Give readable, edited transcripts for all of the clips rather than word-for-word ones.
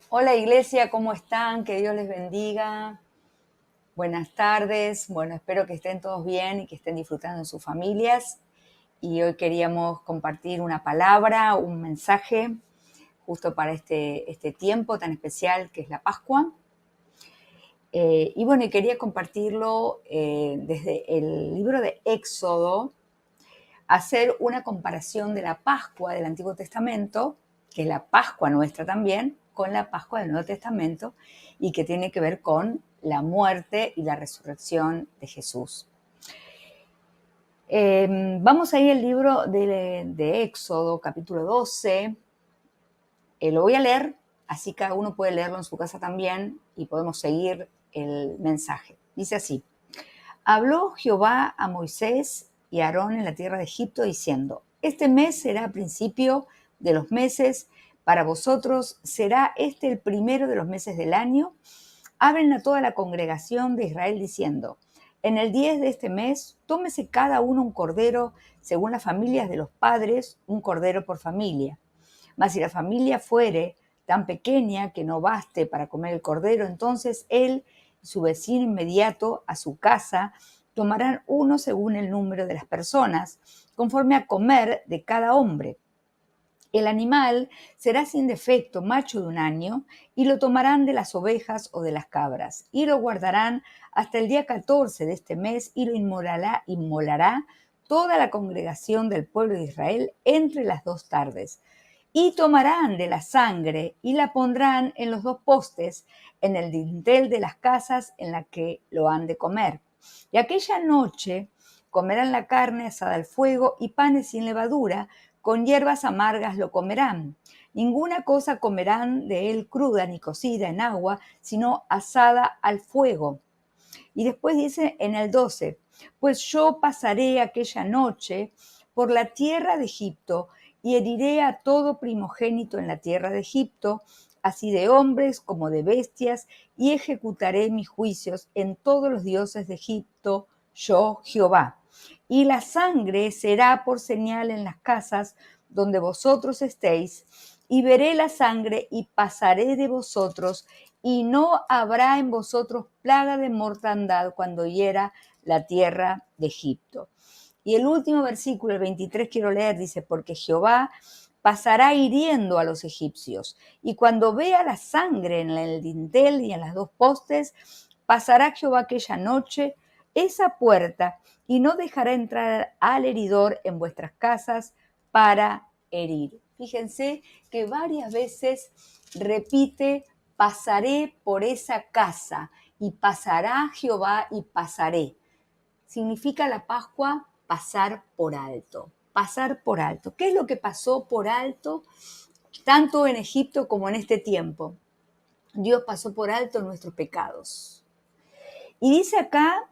Hola iglesia, ¿cómo están? Que Dios les bendiga. Buenas tardes. Bueno, espero que estén todos bien y que estén disfrutando en sus familias. Y hoy queríamos compartir una palabra, un mensaje, justo para este tiempo tan especial que es la Pascua. Y bueno, y quería compartirlo desde el libro de Éxodo, hacer una comparación de la Pascua del Antiguo Testamento, que es la Pascua nuestra también, con la Pascua del Nuevo Testamento y que tiene que ver con la muerte y la resurrección de Jesús. Vamos a ir al libro de Éxodo, capítulo 12. Lo voy a leer, así cada uno puede leerlo en su casa también y podemos seguir el mensaje. Dice así: Habló Jehová a Moisés y a Aarón en la tierra de Egipto, diciendo: Este mes será principio de los meses, para vosotros será este el primero de los meses del año. Hablen a toda la congregación de Israel diciendo: En el 10 de este mes, tómese cada uno un cordero, según las familias de los padres, un cordero por familia. Mas si la familia fuere tan pequeña que no baste para comer el cordero, entonces él y su vecino inmediato a su casa tomarán uno según el número de las personas, conforme a comer de cada hombre. El animal será sin defecto, macho de un año, y lo tomarán de las ovejas o de las cabras, y lo guardarán hasta el día 14 de este mes, y lo inmolará toda la congregación del pueblo de Israel entre las 2 tardes. Y tomarán de la sangre y la pondrán en los 2 postes, en el dintel de las casas en la que lo han de comer. Y aquella noche comerán la carne asada al fuego y panes sin levadura, con hierbas amargas lo comerán. Ninguna cosa comerán de él cruda ni cocida en agua, sino asada al fuego. Y después dice en el 12, pues yo pasaré aquella noche por la tierra de Egipto y heriré a todo primogénito en la tierra de Egipto, así de hombres como de bestias, y ejecutaré mis juicios en todos los dioses de Egipto, yo Jehová. Y la sangre será por señal en las casas donde vosotros estéis, y veré la sangre y pasaré de vosotros, y no habrá en vosotros plaga de mortandad cuando hiera la tierra de Egipto. Y el último versículo, el 23, quiero leer, dice: porque Jehová pasará hiriendo a los egipcios, y cuando vea la sangre en el dintel y en las 2 postes, pasará Jehová aquella noche esa puerta, y no dejará entrar al heridor en vuestras casas para herir. Fíjense que varias veces repite: pasaré por esa casa, y pasará Jehová y pasaré. Significa la Pascua pasar por alto. Pasar por alto. ¿Qué es lo que pasó por alto tanto en Egipto como en este tiempo? Dios pasó por alto nuestros pecados. Y dice acá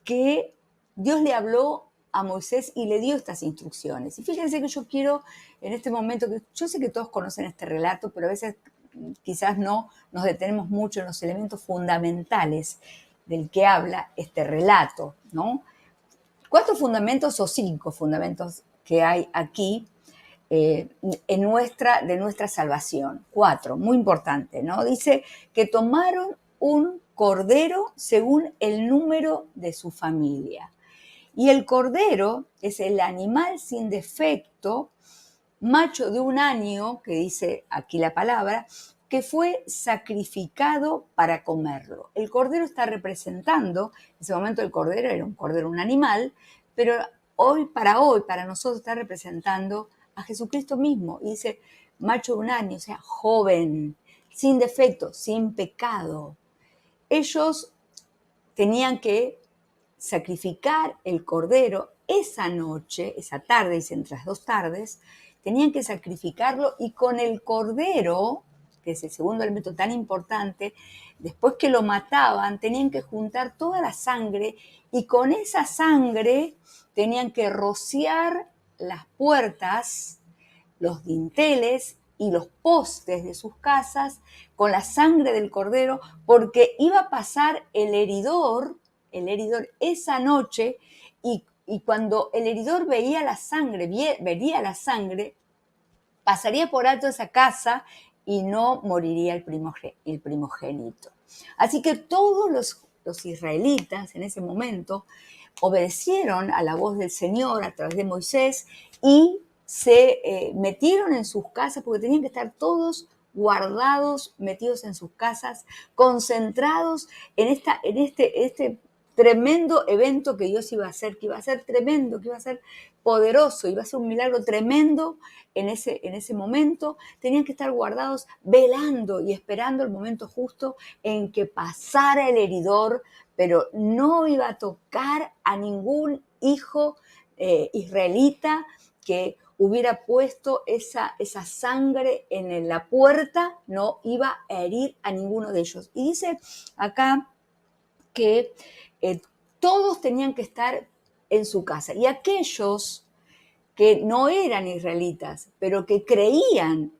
que Dios le habló a Moisés y le dio estas instrucciones. Y fíjense que yo quiero en este momento, que yo sé que todos conocen este relato, pero a veces quizás no nos detenemos mucho en los elementos fundamentales del que habla este relato, ¿no? 4 fundamentos o 5 fundamentos que hay aquí de nuestra salvación. 4, muy importante, ¿no? Dice que tomaron un cordero según el número de su familia. Y el cordero es el animal sin defecto, macho de un año, que dice aquí la palabra, que fue sacrificado para comerlo. El cordero está representando, en ese momento el cordero era un cordero, un animal, pero hoy, para nosotros está representando a Jesucristo mismo. Y dice macho de un año, o sea, joven, sin defecto, sin pecado. Ellos tenían que sacrificar el cordero esa noche, esa tarde, dice entre las 2 tardes, tenían que sacrificarlo, y con el cordero, que es el segundo elemento tan importante, después que lo mataban, tenían que juntar toda la sangre, y con esa sangre tenían que rociar las puertas, los dinteles y los postes de sus casas con la sangre del cordero, porque iba a pasar el heridor esa noche, y cuando el heridor veía la sangre, pasaría por alto esa casa y no moriría el primogénito. Así que todos los israelitas en ese momento obedecieron a la voz del Señor a través de Moisés y se metieron en sus casas porque tenían que estar todos guardados, metidos en sus casas, concentrados en este tremendo evento que Dios iba a hacer, que iba a ser tremendo, que iba a ser poderoso, iba a ser un milagro tremendo en ese momento. Tenían que estar guardados, velando y esperando el momento justo en que pasara el heridor, pero no iba a tocar a ningún hijo israelita que hubiera puesto esa sangre en la puerta, no iba a herir a ninguno de ellos. Y dice acá que todos tenían que estar en su casa. Y aquellos que no eran israelitas, pero que creyeron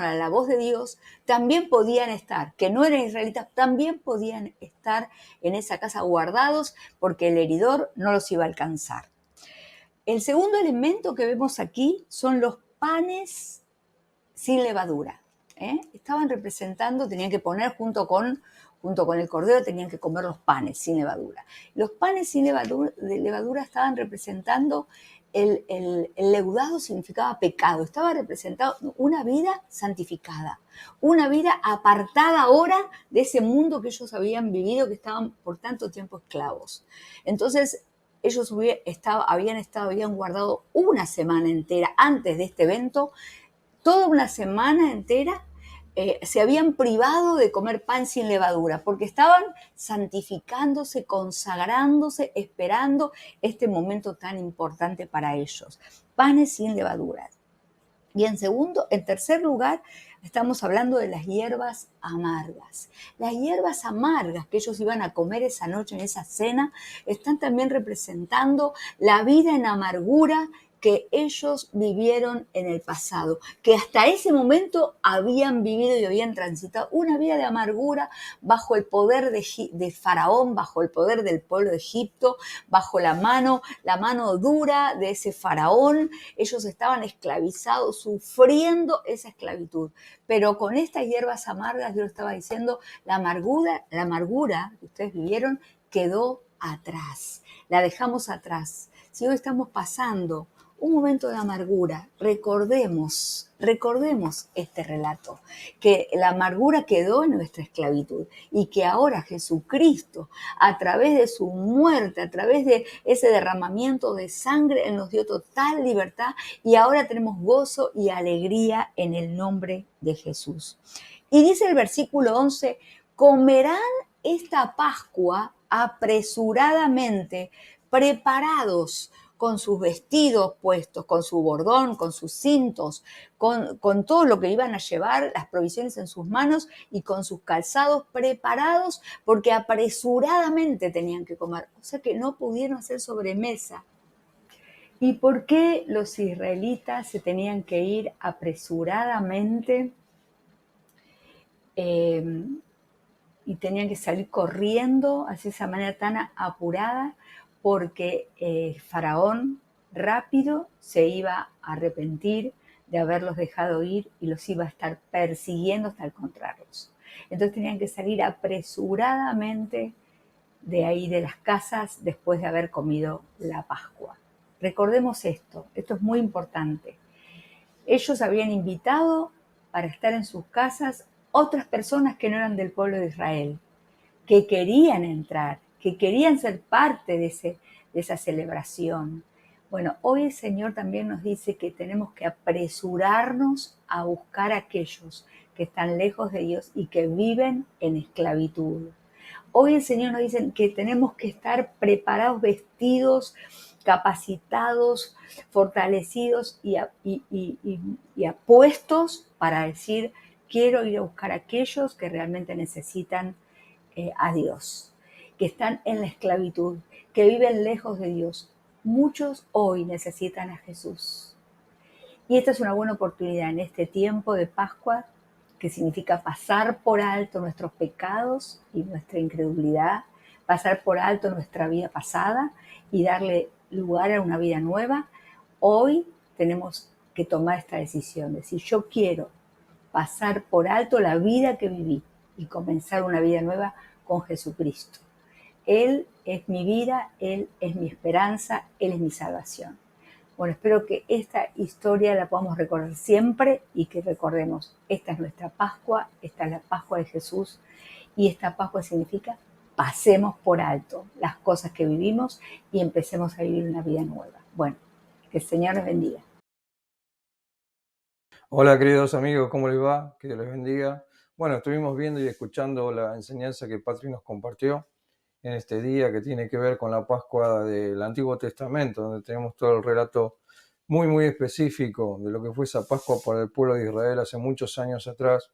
a la voz de Dios, también podían estar, que no eran israelitas, también podían estar en esa casa guardados porque el heridor no los iba a alcanzar. El segundo elemento que vemos aquí son los panes sin levadura. Estaban representando, tenían que poner junto con el cordero, tenían que comer los panes sin levadura. Los panes sin levadura estaban representando el leudado significaba pecado, estaba representado una vida santificada, una vida apartada ahora de ese mundo que ellos habían vivido, que estaban por tanto tiempo esclavos. Entonces, ellos habían guardado una semana entera antes de este evento, toda una semana entera se habían privado de comer pan sin levadura, porque estaban santificándose, consagrándose, esperando este momento tan importante para ellos. Panes sin levadura. Y en tercer lugar, estamos hablando de las hierbas amargas. Las hierbas amargas que ellos iban a comer esa noche en esa cena están también representando la vida en amargura que ellos vivieron en el pasado, que hasta ese momento habían vivido y habían transitado una vida de amargura bajo el poder de Faraón, bajo el poder del pueblo de Egipto, bajo la mano dura de ese Faraón. Ellos estaban esclavizados, sufriendo esa esclavitud. Pero con estas hierbas amargas, Dios estaba diciendo, la amargura que ustedes vivieron quedó atrás, la dejamos atrás. Si hoy estamos pasando un momento de amargura, recordemos este relato, que la amargura quedó en nuestra esclavitud y que ahora Jesucristo, a través de su muerte, a través de ese derramamiento de sangre, Él nos dio total libertad y ahora tenemos gozo y alegría en el nombre de Jesús. Y dice el versículo 11, comerán esta Pascua apresuradamente, preparados, con sus vestidos puestos, con su bordón, con sus cintos, con todo lo que iban a llevar, las provisiones en sus manos y con sus calzados preparados, porque apresuradamente tenían que comer. O sea que no pudieron hacer sobremesa. ¿Y por qué los israelitas se tenían que ir apresuradamente y tenían que salir corriendo así de esa manera tan apurada? Porque Faraón rápido se iba a arrepentir de haberlos dejado ir y los iba a estar persiguiendo hasta encontrarlos. Entonces tenían que salir apresuradamente de ahí de las casas después de haber comido la Pascua. Recordemos esto es muy importante. Ellos habían invitado para estar en sus casas otras personas que no eran del pueblo de Israel, que querían entrar, que querían ser parte de esa celebración. Bueno, hoy el Señor también nos dice que tenemos que apresurarnos a buscar a aquellos que están lejos de Dios y que viven en esclavitud. Hoy el Señor nos dice que tenemos que estar preparados, vestidos, capacitados, fortalecidos y apuestos para decir, quiero ir a buscar a aquellos que realmente necesitan a Dios, que están en la esclavitud, que viven lejos de Dios. Muchos hoy necesitan a Jesús. Y esta es una buena oportunidad en este tiempo de Pascua, que significa pasar por alto nuestros pecados y nuestra incredulidad, pasar por alto nuestra vida pasada y darle lugar a una vida nueva. Hoy tenemos que tomar esta decisión, decir, yo quiero pasar por alto la vida que viví y comenzar una vida nueva con Jesucristo. Él es mi vida, Él es mi esperanza, Él es mi salvación. Bueno, espero que esta historia la podamos recordar siempre y que recordemos, esta es nuestra Pascua, esta es la Pascua de Jesús y esta Pascua significa pasemos por alto las cosas que vivimos y empecemos a vivir una vida nueva. Bueno, que el Señor les bendiga. Hola queridos amigos, ¿cómo les va? Que Dios les bendiga. Bueno, estuvimos viendo y escuchando la enseñanza que Patri nos compartió en este día que tiene que ver con la Pascua del Antiguo Testamento, donde tenemos todo el relato muy específico de lo que fue esa Pascua para el pueblo de Israel hace muchos años atrás.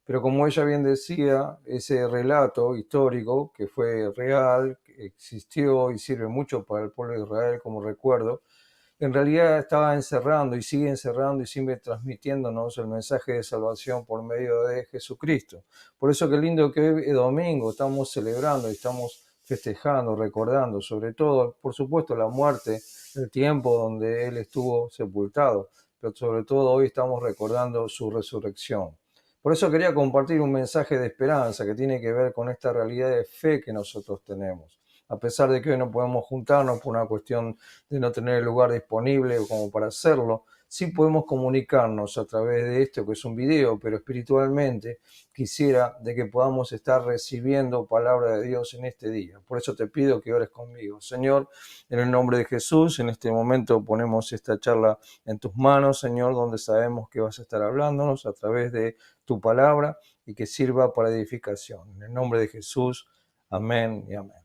Pero como ella bien decía, ese relato histórico que fue real, que existió y sirve mucho para el pueblo de Israel como recuerdo, en realidad estaba encerrando y sigue transmitiéndonos el mensaje de salvación por medio de Jesucristo. Por eso qué lindo que hoy domingo estamos celebrando y estamos festejando, recordando, sobre todo, por supuesto, la muerte, el tiempo donde Él estuvo sepultado, pero sobre todo hoy estamos recordando su resurrección. Por eso quería compartir un mensaje de esperanza que tiene que ver con esta realidad de fe que nosotros tenemos. A pesar de que hoy no podemos juntarnos por una cuestión de no tener el lugar disponible como para hacerlo, sí podemos comunicarnos a través de esto que es un video, pero espiritualmente quisiera de que podamos estar recibiendo palabra de Dios en este día. Por eso te pido que ores conmigo. Señor, en el nombre de Jesús, en este momento ponemos esta charla en tus manos, Señor, donde sabemos que vas a estar hablándonos a través de tu palabra y que sirva para edificación. En el nombre de Jesús, amén y amén.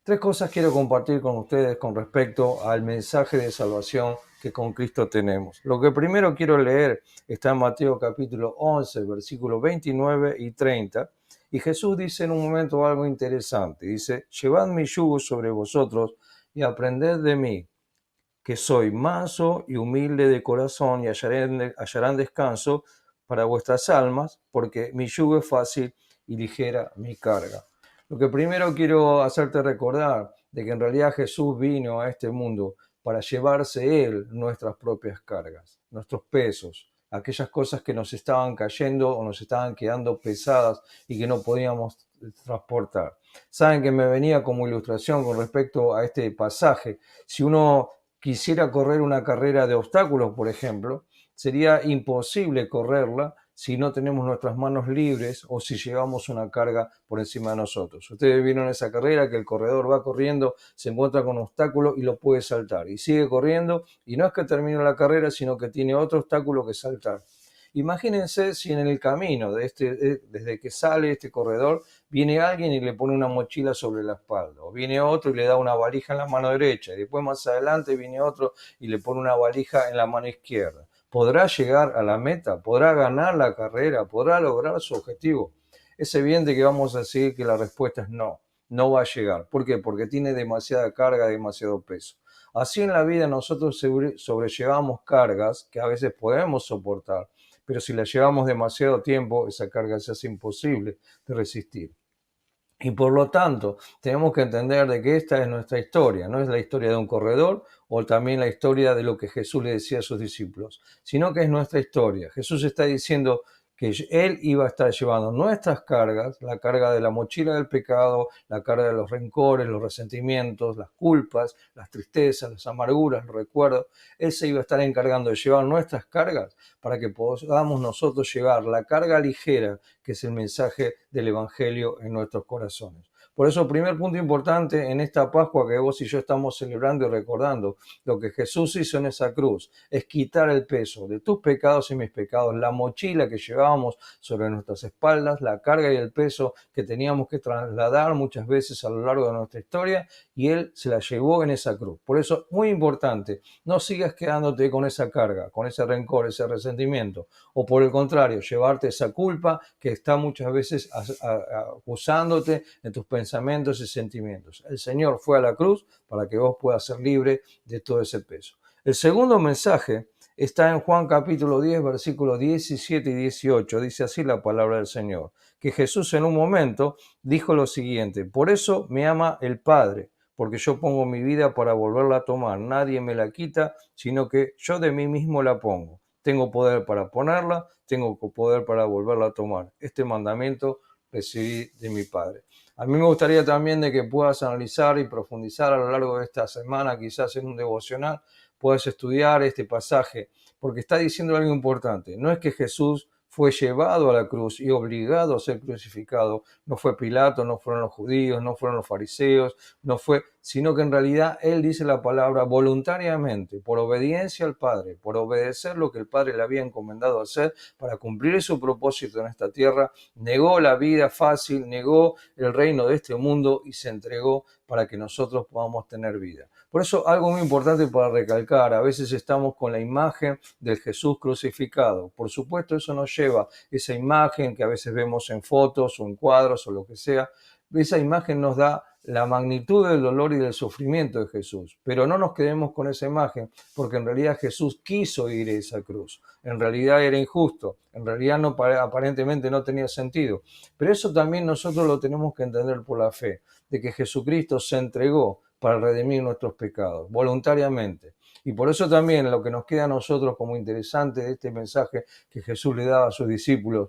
Tres cosas quiero compartir con ustedes con respecto al mensaje de salvación que con Cristo tenemos. Lo que primero quiero leer está en Mateo capítulo 11, versículos 29 y 30. Y Jesús dice en un momento algo interesante. Dice, llevad mi yugo sobre vosotros y aprended de mí, que soy manso y humilde de corazón y hallarán descanso para vuestras almas, porque mi yugo es fácil y ligera mi carga. Lo que primero quiero hacerte recordar de que en realidad Jesús vino a este mundo para llevarse Él nuestras propias cargas, nuestros pesos, aquellas cosas que nos estaban cayendo o nos estaban quedando pesadas y que no podíamos transportar. Saben que me venía como ilustración con respecto a este pasaje. Si uno quisiera correr una carrera de obstáculos, por ejemplo, sería imposible correrla si no tenemos nuestras manos libres o si llevamos una carga por encima de nosotros. Ustedes vieron esa carrera que el corredor va corriendo, se encuentra con un obstáculo y lo puede saltar. Y sigue corriendo y no es que termine la carrera, sino que tiene otro obstáculo que saltar. Imagínense si en el camino, desde que sale este corredor, viene alguien y le pone una mochila sobre la espalda, o viene otro y le da una valija en la mano derecha, y después más adelante viene otro y le pone una valija en la mano izquierda. ¿Podrá llegar a la meta? ¿Podrá ganar la carrera? ¿Podrá lograr su objetivo? Es evidente que vamos a decir que la respuesta es no, no va a llegar. ¿Por qué? Porque tiene demasiada carga, demasiado peso. Así en la vida nosotros sobrellevamos cargas que a veces podemos soportar, pero si la llevamos demasiado tiempo, esa carga se hace imposible de resistir. Y por lo tanto, tenemos que entender de que esta es nuestra historia, no es la historia de un corredor o también la historia de lo que Jesús le decía a sus discípulos, sino que es nuestra historia. Jesús está diciendo que Él iba a estar llevando nuestras cargas, la carga de la mochila del pecado, la carga de los rencores, los resentimientos, las culpas, las tristezas, las amarguras, los recuerdos. Él se iba a estar encargando de llevar nuestras cargas para que podamos nosotros llevar la carga ligera, que es el mensaje del Evangelio en nuestros corazones. Por eso, primer punto importante en esta Pascua que vos y yo estamos celebrando y recordando, lo que Jesús hizo en esa cruz es quitar el peso de tus pecados y mis pecados, la mochila que llevábamos sobre nuestras espaldas, la carga y el peso que teníamos que trasladar muchas veces a lo largo de nuestra historia, y Él se la llevó en esa cruz. Por eso, muy importante, no sigas quedándote con esa carga, con ese rencor, ese resentimiento, o por el contrario, llevarte esa culpa que está muchas veces acusándote en tus pensamientos y sentimientos. El Señor fue a la cruz para que vos puedas ser libre de todo ese peso. El segundo mensaje está en Juan capítulo 10, versículos 17 y 18. Dice así la palabra del Señor, que Jesús en un momento dijo lo siguiente: por eso me ama el Padre, porque yo pongo mi vida para volverla a tomar. Nadie me la quita, sino que yo de mí mismo la pongo. Tengo poder para ponerla, tengo poder para volverla a tomar. Este mandamiento recibí de mi Padre. A mí me gustaría también de que puedas analizar y profundizar a lo largo de esta semana, quizás en un devocional, puedas estudiar este pasaje, porque está diciendo algo importante. No es que Jesús fue llevado a la cruz y obligado a ser crucificado. No fue Pilato, no fueron los judíos, no fueron los fariseos, no fue, sino que en realidad él dice la palabra voluntariamente, por obediencia al Padre, por obedecer lo que el Padre le había encomendado hacer para cumplir su propósito en esta tierra, negó la vida fácil, negó el reino de este mundo y se entregó para que nosotros podamos tener vida. Por eso algo muy importante para recalcar, a veces estamos con la imagen del Jesús crucificado. Por supuesto, eso nos lleva esa imagen que a veces vemos en fotos o en cuadros o lo que sea. Esa imagen nos da la magnitud del dolor y del sufrimiento de Jesús. Pero no nos quedemos con esa imagen, porque en realidad Jesús quiso ir a esa cruz. En realidad era injusto, en realidad no, aparentemente no tenía sentido. Pero eso también nosotros lo tenemos que entender por la fe, de que Jesucristo se entregó para redimir nuestros pecados, voluntariamente. Y por eso también lo que nos queda a nosotros como interesante de este mensaje que Jesús le daba a sus discípulos,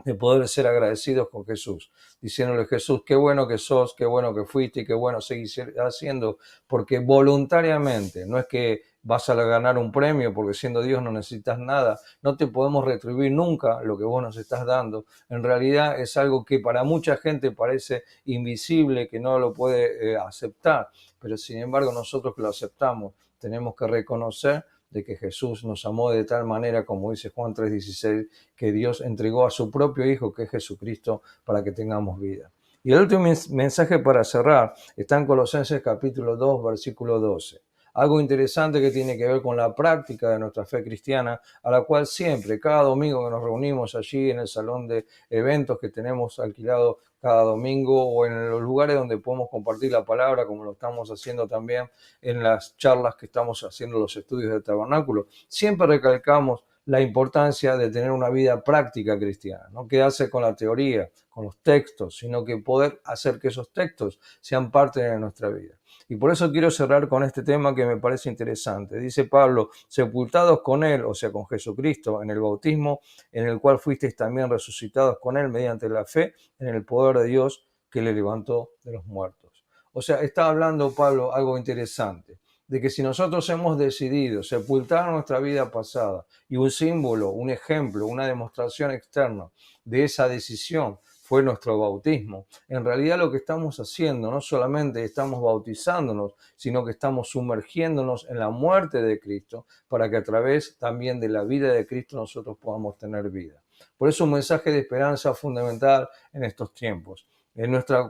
de poder ser agradecidos con Jesús, diciéndole: Jesús, qué bueno que sos, qué bueno que fuiste y qué bueno seguís haciendo, porque voluntariamente, no es que vas a ganar un premio, porque siendo Dios no necesitas nada, no te podemos retribuir nunca lo que vos nos estás dando. En realidad es algo que para mucha gente parece invisible, que no lo puede aceptar, pero sin embargo nosotros que lo aceptamos tenemos que reconocer de que Jesús nos amó de tal manera, como dice Juan 3:16, que Dios entregó a su propio Hijo, que es Jesucristo, para que tengamos vida. Y el último mensaje para cerrar está en Colosenses capítulo 2, versículo 12. Algo interesante que tiene que ver con la práctica de nuestra fe cristiana, a la cual siempre, cada domingo que nos reunimos allí en el salón de eventos que tenemos alquilado cada domingo, o en los lugares donde podemos compartir la palabra, como lo estamos haciendo también en las charlas que estamos haciendo, los estudios del tabernáculo, siempre recalcamos la importancia de tener una vida práctica cristiana, no quedarse con la teoría, con los textos, sino que poder hacer que esos textos sean parte de nuestra vida. Y por eso quiero cerrar con este tema que me parece interesante. Dice Pablo: sepultados con él, o sea, con Jesucristo, en el bautismo, en el cual fuisteis también resucitados con él mediante la fe en el poder de Dios que le levantó de los muertos. O sea, está hablando Pablo algo interesante, de que si nosotros hemos decidido sepultar nuestra vida pasada, y un símbolo, un ejemplo, una demostración externa de esa decisión fue nuestro bautismo, en realidad lo que estamos haciendo, no solamente estamos bautizándonos, sino que estamos sumergiéndonos en la muerte de Cristo, para que a través también de la vida de Cristo nosotros podamos tener vida. Por eso un mensaje de esperanza fundamental en estos tiempos.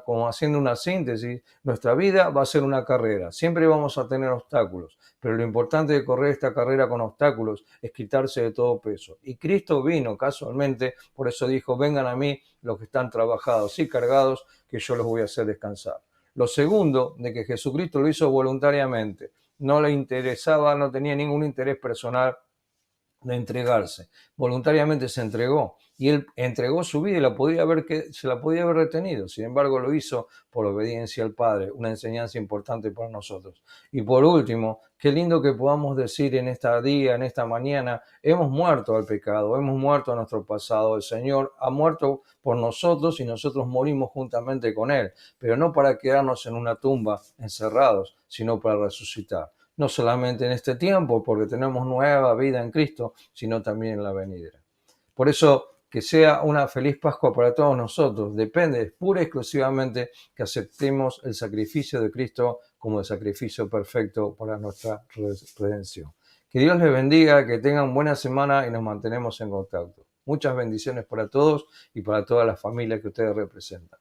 Como haciendo una síntesis, nuestra vida va a ser una carrera. Siempre vamos a tener obstáculos, pero lo importante de correr esta carrera con obstáculos es quitarse de todo peso. Y Cristo vino casualmente, por eso dijo: vengan a mí los que están trabajados y cargados, que yo los voy a hacer descansar. Lo segundo, de que Jesucristo lo hizo voluntariamente. No le interesaba, no tenía ningún interés personal de entregarse. Voluntariamente se entregó, y él entregó su vida y se la podía haber retenido. Sin embargo, lo hizo por obediencia al Padre, una enseñanza importante para nosotros. Y por último, qué lindo que podamos decir en esta día, en esta mañana: hemos muerto al pecado, hemos muerto a nuestro pasado. El Señor ha muerto por nosotros y nosotros morimos juntamente con Él, pero no para quedarnos en una tumba encerrados, sino para resucitar. No solamente en este tiempo, porque tenemos nueva vida en Cristo, sino también en la venidera. Por eso, que sea una feliz Pascua para todos nosotros. Depende pura y exclusivamente que aceptemos el sacrificio de Cristo como el sacrificio perfecto para nuestra redención. Que Dios les bendiga, que tengan buena semana y nos mantenemos en contacto. Muchas bendiciones para todos y para todas las familias que ustedes representan.